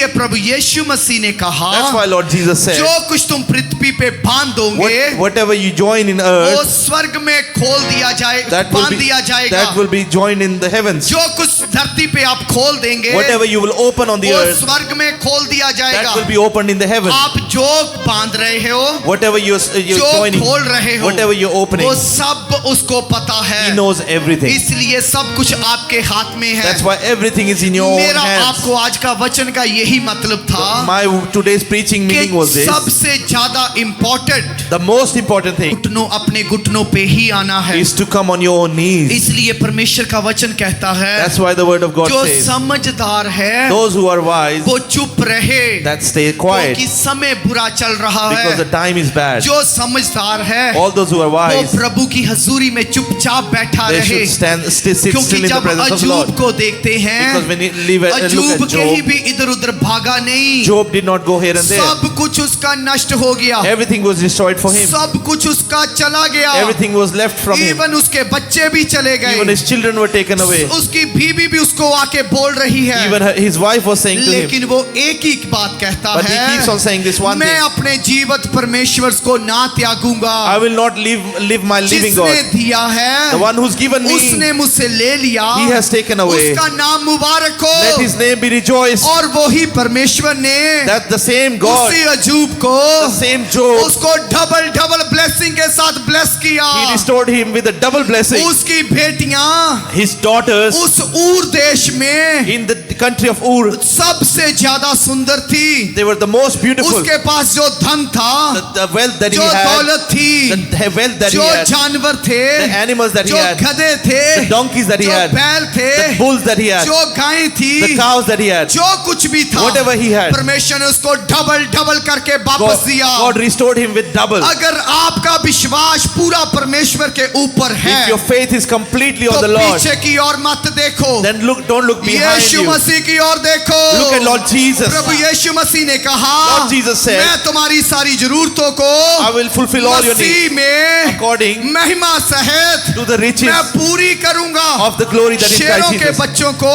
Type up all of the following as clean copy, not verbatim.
इसीलिए प्रभु यीशु मसीह ने कहा, That's why Lord Jesus said, जो कुछ तुम पृथ्वी पे बांध दोगे, whatever you join in वो earth, स्वर्ग में खोल दिया जाए, बांध दिया जाएगा। that will be joined in the heavens. जो कुछ धरती पे आप खोल देंगे, Whatever you will open on the वो earth, स्वर्ग में खोल दिया जाएगा। that will be opened in the heavens. आप जो बांध रहे हो, Whatever you're जो joining, खोल रहे हो, whatever you're opening, वो सब उसको पता है। He knows everything. इसलिए सब कुछ आपके हाथ में है। That's why everything is in your own मेरा hands. आपको आज का वचन का यही मतलब था My today's preaching कि meaning was this. सबसे ज्यादा important The most important thing अपने घुटनों पे ही आना है। is to come on your own knees. इसलिए परमेश्वर का वचन कहता है, That's why the word of God जो says, समझदार है those who are wise, वो चुप रहे, that stay quiet, क्योंकि समय बुरा चल रहा because the है। time is bad. जो समझदार है All those who are वो wise, प्रभु की हजूरी में चुपचाप बैठा they रहे, should sit क्योंकि still in the जब presence of the Lord. अजूब को देखते हैं, Because when you look अजूब at कहीं Job, भी इधर उधर भागा नहीं, Job did not go here and there. सब कुछ उसका नष्ट हो गया, Everything was destroyed for him. सब कुछ उसका चला गया, Everything was left from him. Even उसके बच्चे भी चले गए, Even his children were taken away. उसकी बीवी भी उसको आके बोल रही है, Even his wife was saying to him, लेकिन वो एक ही बात कहता but he keeps on है, saying this one मैं thing, अपने जीवित परमेश्वर को ना त्यागूंगा। I will not live my living God. जिसने दिया है, The one who's given me, उसने मुझसे ले लिया, he has taken away. उसका नाम मुबारक हो। Let his name be rejoiced. और वही परमेश्वर ने That the same God, उसी अजूब को, the same Job, उसको डबल डबल ब्लेसिंग के साथ ब्लेस किया। he restored him with a double blessing. उसकी बेटियां His daughters उस ऊर देश में in the country of Ur, सबसे ज्यादा सुंदर थी। they were the most beautiful. उसके पास जो धन था, The wealth that he जो had, दौलत थी, the wealth that he जो had, जानवर थे, the animals that he जो had, गधे थे, the donkeys that he जो had, बैल थे, the bulls that he had, जो गायें थी, the cows that he had, जो कुछ भी था, whatever he had, परमेश्वर ने उसको डबल डबल करके वापस दिया। God restored him with double. अगर आपका विश्वास पूरा परमेश्वर के ऊपर है, If your faith is completely तो on the Lord, पीछे की ओर मत देखो, then don't look behind Yeshu you. मसीह की ओर देखो। Look at Lord Jesus. प्रभु यीशु मसीह ने कहा, Lord Jesus said, मैं तुम्हारी सारी जरूरतों को I will fulfill all your needs मसीह में according महिमा सहित to the riches मैं पूरी करूंगा। of the glory that is in शेरों Christ के Jesus. बच्चों को,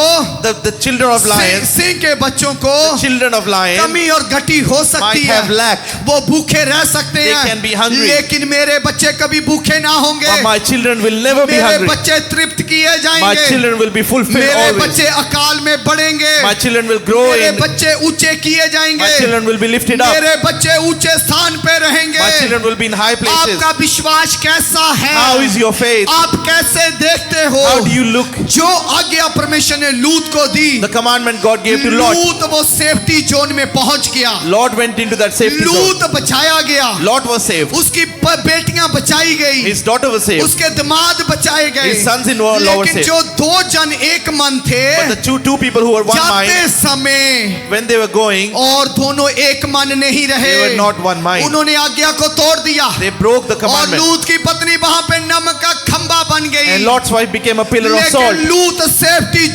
The children of lions, Singh के बच्चों को children of lions कमी और घटी हो might सकती है, have lack, वो भूखे रह सकते They हैं, can be hungry. लेकिन मेरे बच्चे कभी भूखे ना होंगे। but my children will never be मेरे hungry. बच्चे तृप्त किए My जाएंगे, children will be fulfilled मेरे always. बच्चे अकाल में बढ़ेंगे, My children will grow मेरे in. बच्चे ऊंचे किए जाएंगे, My children will be lifted up. मेरे बच्चे ऊंचे स्थान पे रहेंगे। My children will be in high places. आपका विश्वास कैसा है? How is your faith? आप कैसे देखते हो? How do you look? जो आज्ञा परमेश्वर ने लूत को दी, The commandment God gave to Lot. लूत वो सेफ्टी जोन में पहुंच गया, Lot went into that safety zone. लूत बचाया गया, Lot was saved. उसकी बेटियां बचाई गई, His daughter was saved. उसके दामाद बचाए गए, His sons-in-law were लेकिन saved. जो दो जन एक मन थे, But the two people who were one जाते mind, समय when they were going, और दोनों एक मन नहीं रहे, they were not one mind. उन्होंने आज्ञा को तोड़ दिया, They broke the और commandment. लूत की पत्नी वहां पे नमक का खंबा बन गई, And Lot's wife became a pillar of salt. लेकिन लूत सेफ्टी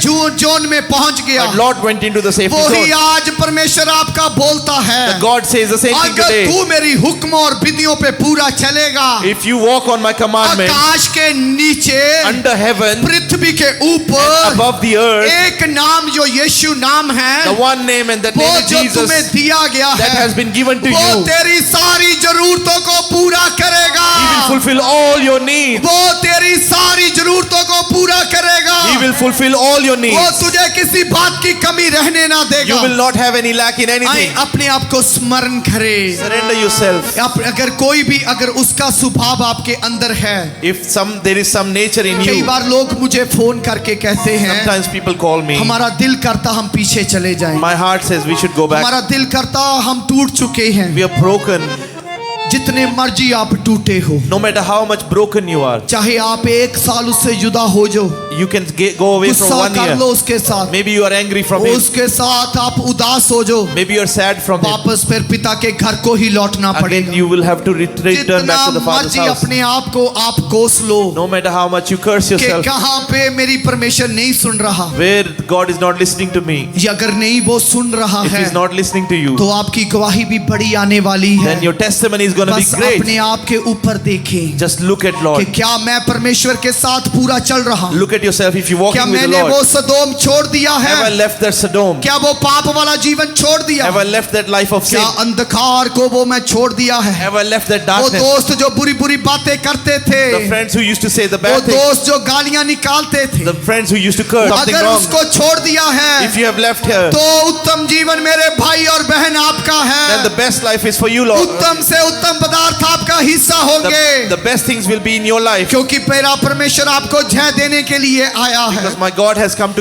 जोन में पहुंच गया। But Lot went into the safety वही zone. आज परमेश्वर आपका बोलता है, The God says the same thing अगर today. तू मेरी हुक्म और विधियों पे पूरा चलेगा, If you walk on my commandment, आकाश के नीचे, under heaven, पृथ्वी के ऊपर, above the earth, एक नाम जो यीशु नाम है, the one name and that वो name is जो Jesus तुम्हें दिया गया that है, has been given to वो you. तेरी सारी जरूरतों को पूरा करेगा। He will fulfill all your needs. वो तेरी सारी जरूरतों को पूरा करेगा। He will fulfill all your वो needs. तुझे किसी बात की कमी रहने ना देगा। You will not have any lack in आए anything. अपने आप को स्मरण करे। Surrender yourself. अगर कोई भी अगर उसका स्वभाव आपके अंदर है, If there is some nature in कई you, बार लोग मुझे फोन करके कहते हैं, sometimes people call me. हमारा दिल करता हम पीछे चले जाएं, My heart says we should go back. हमारा दिल करता हम टूट चुके हैं। We are broken. जितने मर्जी आप टूटे हो, No matter how much broken you are, चाहे आप 1 साल उससे जुदा हो जो, you can go away from गुस्सा 1 कर लो year. उसके साथ, Maybe you are angry from him. उसके साथ आप उदास हो जो, Maybe you are sad from him. वापस फिर पिता के घर को ही लौटना Again, पड़ेगा। you will have to return जितना back to the Father's मर्जी house. अपने आप को आप कोस लो No matter how much you curse कि yourself, कहां पे मेरी परमेश्वर नहीं सुन रहा, where God is not listening to me, या अगर नहीं वो सुन रहा if है, He's not listening to you, तो आपकी गवाही भी बड़ी आने वाली है। then your testimony is going to be बस great. अपने आप के ऊपर देखें Just look at कि Lord. क्या मैं परमेश्वर के साथ पूरा चल रहा हूँ, Look at yourself if you're क्या walking with the मैंने वो Lord. सदोम छोड़ दिया है, Have I left that Sodom? क्या वो पाप वाला जीवन छोड़ दिया, Have I left that life of sin? क्या अंधकार को वो मैं छोड़ दिया है, Have I left that वो darkness? दोस्त जो बुरी बुरी बातें करते थे, The friends who used to say the वो bad things, दोस्त जो गालियां निकालते थे, the friends who used to curse something अगर wrong. उसको छोड़ दिया है If you have left here, तो उत्तम जीवन मेरे भाई और बहन आपका then है, the best life is for you, Lord. उत्तम से उत्तम पदार्थ आपका हिस्सा होंगे, The best things will be in your life. क्योंकि मेरा परमेश्वर आपको जय देने के लिए आया है। Because my God has come to